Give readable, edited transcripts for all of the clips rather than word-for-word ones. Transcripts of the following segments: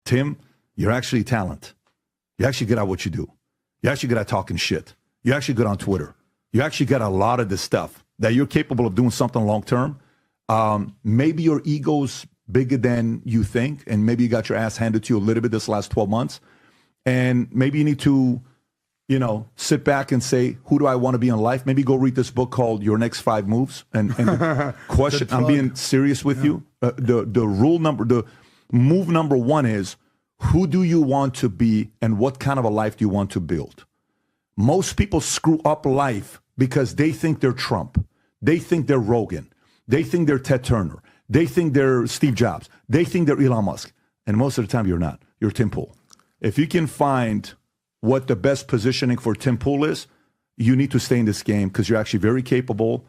Tim, you're actually talent. You're actually good at what you do. You're actually good at talking shit. You're actually good on Twitter. You actually got a lot of this stuff that you're capable of doing something long term. Maybe your ego's bigger than you think, and maybe you got your ass handed to you a little bit this last 12 months. And maybe you need to, sit back and say, who do I want to be in life? Maybe go read this book called Your Next 5 Moves. And the question, I'm being serious with you. The move number 1 is, who do you want to be and what kind of a life do you want to build? Most people screw up life because they think they're Trump. They think they're Rogan. They think they're Ted Turner. They think they're Steve Jobs. They think they're Elon Musk. And most of the time, you're not. You're Tim Pool. If you can find what the best positioning for Tim Pool is, you need to stay in this game because you're actually very capable.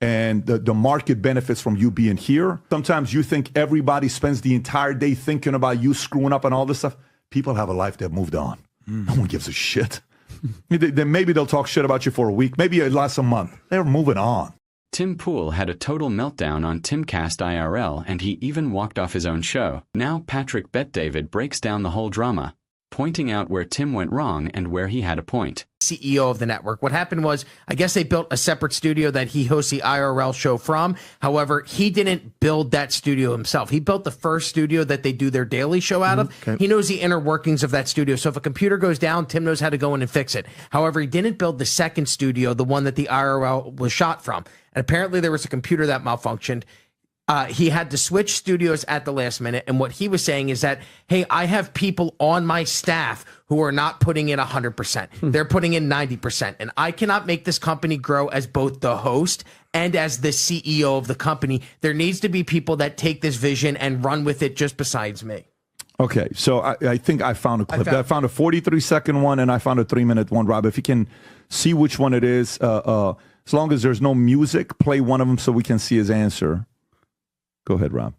And the market benefits from you being here. Sometimes you think everybody spends the entire day thinking about you screwing up and all this stuff. People have a life that moved on. No one gives a shit. Maybe they'll talk shit about you for a week. Maybe it lasts a month. They're moving on. Tim Pool had a total meltdown on TimcastIRL, and he even walked off his own show. Now Patrick Bet-David breaks down the whole drama, pointing out where Tim went wrong and where he had a point. CEO of the network. What happened was, I guess they built a separate studio that he hosts the IRL show from. However, he didn't build that studio himself. He built the first studio that they do their daily show out of. Okay. He knows the inner workings of that studio. So if a computer goes down, Tim knows how to go in and fix it. However, he didn't build the second studio, the one that the IRL was shot from. And apparently there was a computer that malfunctioned. He had to switch studios at the last minute. And what he was saying is that, hey, I have people on my staff who are not putting in 100%. They're putting in 90%. And I cannot make this company grow as both the host and as the CEO of the company. There needs to be people that take this vision and run with it just besides me. Okay, so I think I found a clip. I found a 43-second one, and I found a 3-minute one, Rob. If you can see which one it is, as long as there's no music, play one of them so we can see his answer. Go ahead, Rob.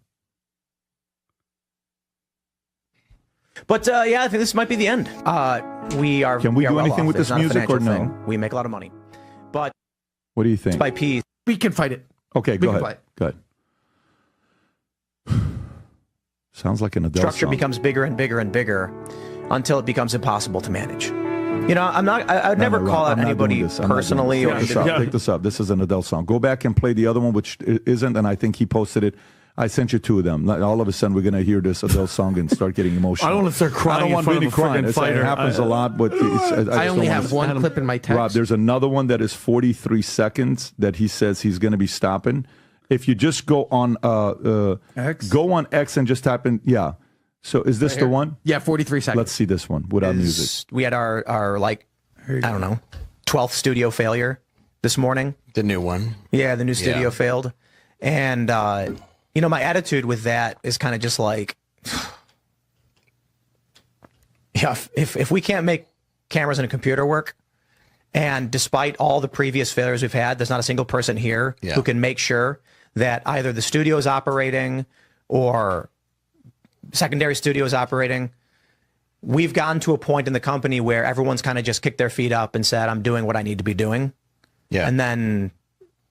But yeah, I think this might be the end. We are. Can we do anything with this music or no? Thing. We make a lot of money, but what do you think? By piece, we can fight it. Okay, go ahead. Go ahead. Sounds like an Adele structure song. Becomes bigger and bigger and bigger until it becomes impossible to manage. You know, I'm not. I would never call out anybody personally. Pick this up. This is an Adele song. Go back and play the other one, which isn't, and I think he posted it. I sent you 2 of them. All of a sudden, we're going to hear this Adele song and start getting emotional. I don't want to start crying. I don't want to be crying. It happens a lot, but I only have one clip in my text. Rob, there's another one that is 43 seconds that he says he's going to be stopping. If you just go on X and just type in, yeah. So is this the one? Yeah, 43 seconds. Let's see this one without music. We had our like, I don't know, 12th studio failure this morning. The new one. Yeah, the new studio failed. And, you know, my attitude with that is kind of just like, yeah, if we can't make cameras and a computer work, and despite all the previous failures we've had, there's not a single person here who can make sure that either the studio is operating or secondary studio is operating. We've gotten to a point in the company where everyone's kind of just kicked their feet up and said, I'm doing what I need to be doing. Yeah. And then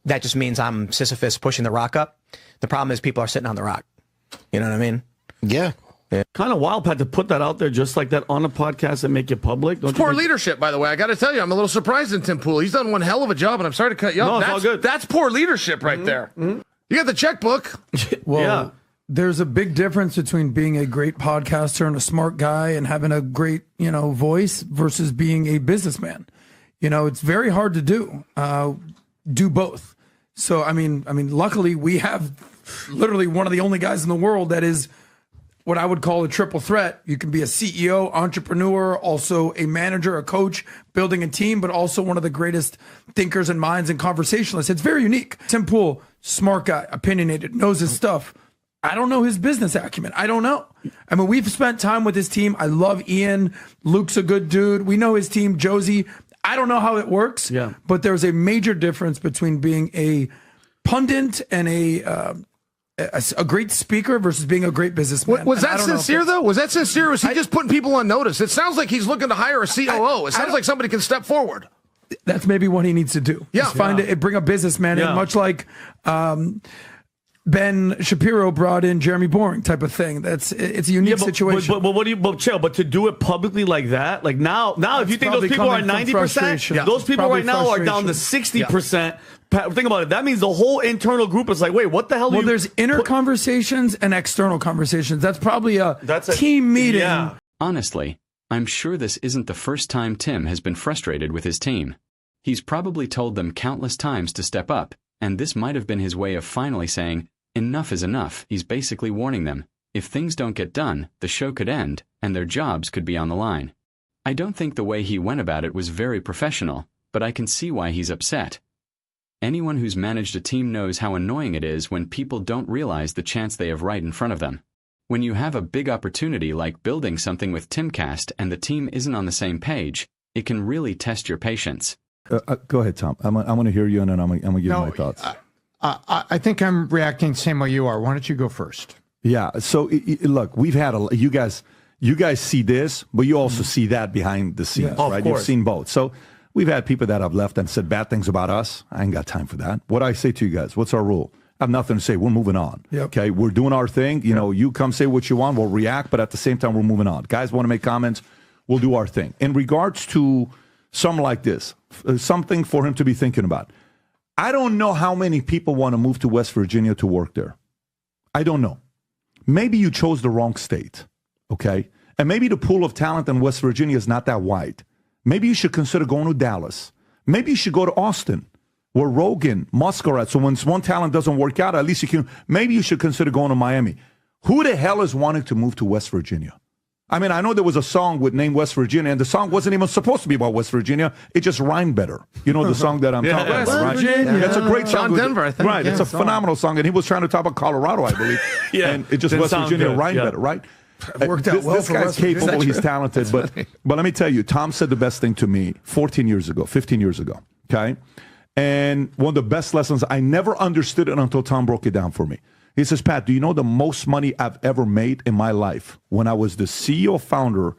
that just means I'm Sisyphus pushing the rock up. The problem is people are sitting on the rock. You know what I mean? Yeah. Kind of wild, Pat, to put that out there just like that on a podcast and make it public. It's poor leadership, by the way. I got to tell you, I'm a little surprised in Tim Pool. He's done one hell of a job, and I'm sorry to cut you off. No, it's all good. That's poor leadership right there. You got the checkbook. Well, there's a big difference between being a great podcaster and a smart guy and having a great, voice versus being a businessman. It's very hard to do both. So, I mean, luckily we have literally one of the only guys in the world that is what I would call a triple threat. You can be a CEO, entrepreneur, also a manager, a coach, building a team, but also one of the greatest thinkers and minds and conversationalists. It's very unique. Tim Pool, smart guy, opinionated, knows his stuff. I don't know his business acumen. I don't know. I mean, we've spent time with his team. I love Ian. Luke's a good dude. We know his team, Josie. I don't know how it works, but there's a major difference between being a pundit and a great speaker versus being a great businessman. Was that sincere, though? Was that sincere, or was he just putting people on notice? It sounds like he's looking to hire a COO. It sounds like somebody can step forward. That's maybe what he needs to do. Yeah. Bring a businessman in, much like the Ben Shapiro brought in Jeremy Boring type of thing. It's a unique situation. But what do you, chill, but to do it publicly like that, like now if you think those people are 90%, those people right now are down to 60%. Think about it. That means the whole internal group is like, wait, what the hell? Well, there's inner conversations and external conversations. That's probably a team meeting. Yeah. Honestly, I'm sure this isn't the first time Tim has been frustrated with his team. He's probably told them countless times to step up, and this might have been his way of finally saying, enough is enough. He's basically warning them. If things don't get done, the show could end, and their jobs could be on the line. I don't think the way he went about it was very professional, but I can see why he's upset. Anyone who's managed a team knows how annoying it is when people don't realize the chance they have right in front of them. When you have a big opportunity like building something with Timcast and the team isn't on the same page, it can really test your patience. Go ahead, Tom. I'm going to hear you, and then I'm going to give you my thoughts. I think I'm reacting the same way you are. Why don't you go first? Yeah. So look, we've had you guys see this, but you also see that behind the scenes, right? You've seen both. So we've had people that have left and said bad things about us. I ain't got time for that. What I say to you guys, what's our rule? I have nothing to say. We're moving on. Yep. Okay. We're doing our thing. You know, you come say what you want. We'll react, but at the same time, we're moving on. Guys want to make comments. We'll do our thing. In regards to something like this, something for him to be thinking about. I don't know how many people want to move to West Virginia to work there. I don't know. Maybe you chose the wrong state, okay? And maybe the pool of talent in West Virginia is not that wide. Maybe you should consider going to Dallas. Maybe you should go to Austin, where Rogan, Musk are at. So when one talent doesn't work out, at least you can. Maybe you should consider going to Miami. Who the hell is wanting to move to West Virginia? I mean, I know there was a song with name West Virginia, and the song wasn't even supposed to be about West Virginia. It just rhymed better. You know the song that I'm talking about, right? Virginia. It's a great song. John Denver, I think. Right, it's a phenomenal song, and he was trying to talk about Colorado, I believe. And it just West Virginia rhymed better, right? It worked out well this for guy's West Virginia. capable, he's talented, but let me tell you, Tom said the best thing to me 15 years ago, okay? And one of the best lessons, I never understood it until Tom broke it down for me. He says, Pat, do you know the most money I've ever made in my life when I was the CEO founder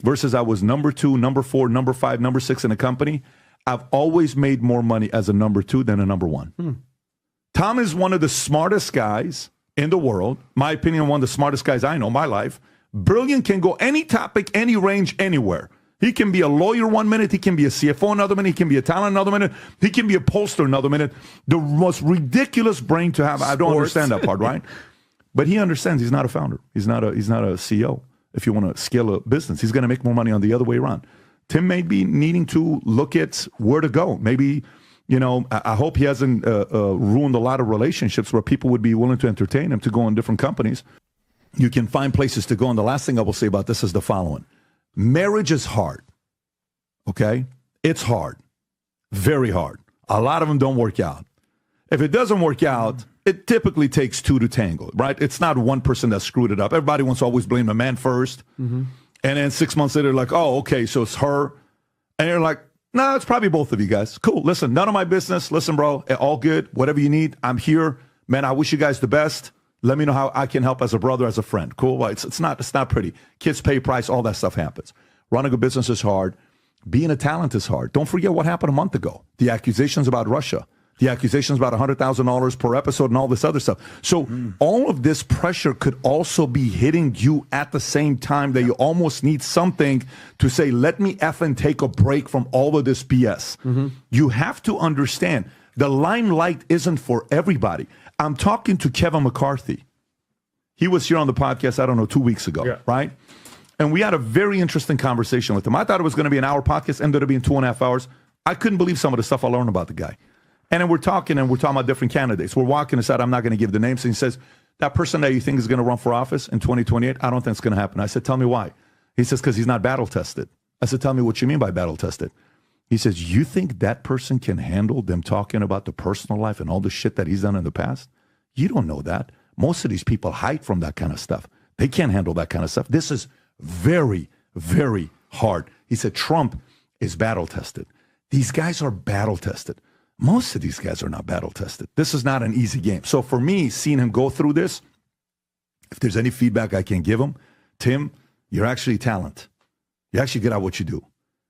versus I was number 2, number 4, number 5, number 6 in a company? I've always made more money as a number 2 than a number 1. Tom is one of the smartest guys in the world. My opinion, one of the smartest guys I know in my life. Brilliant, can go any topic, any range, anywhere. He can be a lawyer 1 minute. He can be a CFO another minute. He can be a talent another minute. He can be a pollster another minute. The most ridiculous brain to have. I don't understand that part, right? But he understands he's not a founder. He's not a CEO. If you want to scale a business, he's going to make more money on the other way around. Tim may be needing to look at where to go. Maybe, you know, I hope he hasn't ruined a lot of relationships where people would be willing to entertain him to go in different companies. You can find places to go. And the last thing I will say about this is the following. Marriage is hard, okay? It's hard, very hard. A lot of them don't work out. If it doesn't work out, it typically takes 2 to tangle, right? It's not one person that screwed it up. Everybody wants to always blame the man first. And then 6 months later, like, oh, okay, so it's her. And you're like, no, it's probably both of you guys. Cool, listen, none of my business. Listen, bro, all good. Whatever you need, I'm here. Man, I wish you guys the best. Let me know how I can help as a brother, as a friend. Cool. Well, it's not pretty. Kids pay price. All that stuff happens. Running a business is hard. Being a talent is hard. Don't forget what happened a month ago. The accusations about Russia. The accusations about $100,000 per episode and all this other stuff. So all of this pressure could also be hitting you at the same time that you almost need something to say, let me effing take a break from all of this BS. You have to understand the limelight isn't for everybody. I'm talking to Kevin McCarthy. He was here on the podcast, I don't know, 2 weeks ago, right? And we had a very interesting conversation with him. I thought it was going to be an hour podcast, ended up being 2.5 hours. I couldn't believe some of the stuff I learned about the guy. And then we're talking about different candidates. We're walking aside, I'm not going to give the names. And he says, that person that you think is going to run for office in 2028, I don't think it's going to happen. I said, tell me why. He says, because he's not battle tested. I said, tell me what you mean by battle tested. He says, you think that person can handle them talking about the personal life and all the shit that he's done in the past? You don't know that. Most of these people hide from that kind of stuff. They can't handle that kind of stuff. This is very, very hard. He said, Trump is battle tested. These guys are battle tested. Most of these guys are not battle tested. This is not an easy game. So for me, seeing him go through this, if there's any feedback I can give him, Tim, you're actually talent. You're actually good at what you do.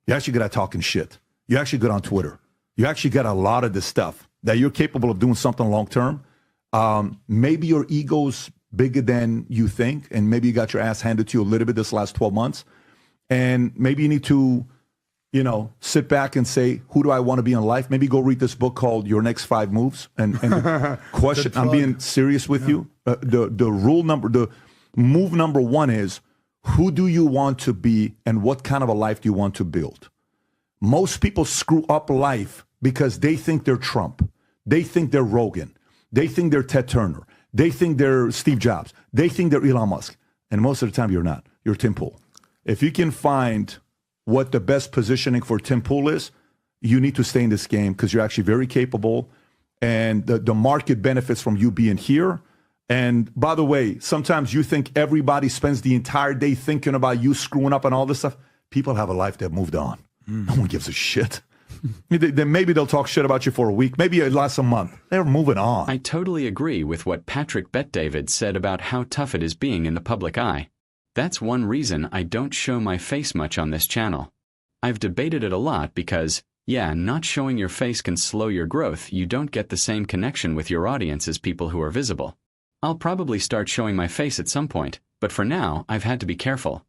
You're actually good at talking shit. You're actually good on Twitter. You actually got a lot of this stuff that you're capable of doing something long term. Maybe your ego's bigger than you think, and maybe you got your ass handed to you a little bit this last 12 months. And maybe you need to, sit back and say, who do I want to be in life? Maybe go read this book called Your Next 5 Moves and question. I'm being serious with you. The move number 1 is, who do you want to be and what kind of a life do you want to build? Most people screw up life because they think they're Trump. They think they're Rogan. They think they're Ted Turner. They think they're Steve Jobs. They think they're Elon Musk. And most of the time, you're not. You're Tim Pool. If you can find what the best positioning for Tim Pool is, you need to stay in this game because you're actually very capable. And the market benefits from you being here. And by the way, sometimes you think everybody spends the entire day thinking about you screwing up and all this stuff. People have a life that moved on. No one gives a shit. Maybe they'll talk shit about you for a week. Maybe it lasts a month. They're moving on. I totally agree with what Patrick Bet-David said about how tough it is being in the public eye. That's one reason I don't show my face much on this channel. I've debated it a lot because, not showing your face can slow your growth. You don't get the same connection with your audience as people who are visible. I'll probably start showing my face at some point, but for now, I've had to be careful.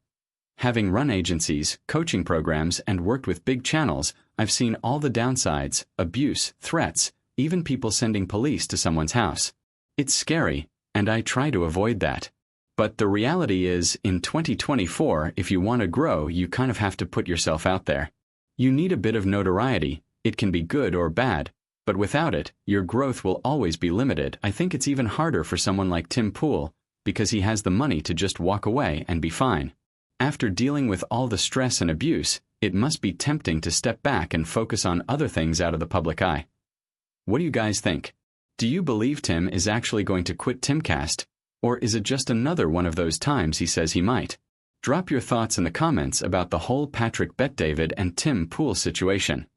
Having run agencies, coaching programs, and worked with big channels, I've seen all the downsides, abuse, threats, even people sending police to someone's house. It's scary, and I try to avoid that. But the reality is, in 2024, if you want to grow, you kind of have to put yourself out there. You need a bit of notoriety. It can be good or bad, but without it, your growth will always be limited. I think it's even harder for someone like Tim Pool, because he has the money to just walk away and be fine. After dealing with all the stress and abuse, it must be tempting to step back and focus on other things out of the public eye. What do you guys think? Do you believe Tim is actually going to quit Timcast? Or is it just another one of those times he says he might? Drop your thoughts in the comments about the whole Patrick Bet-David and Tim Pool situation.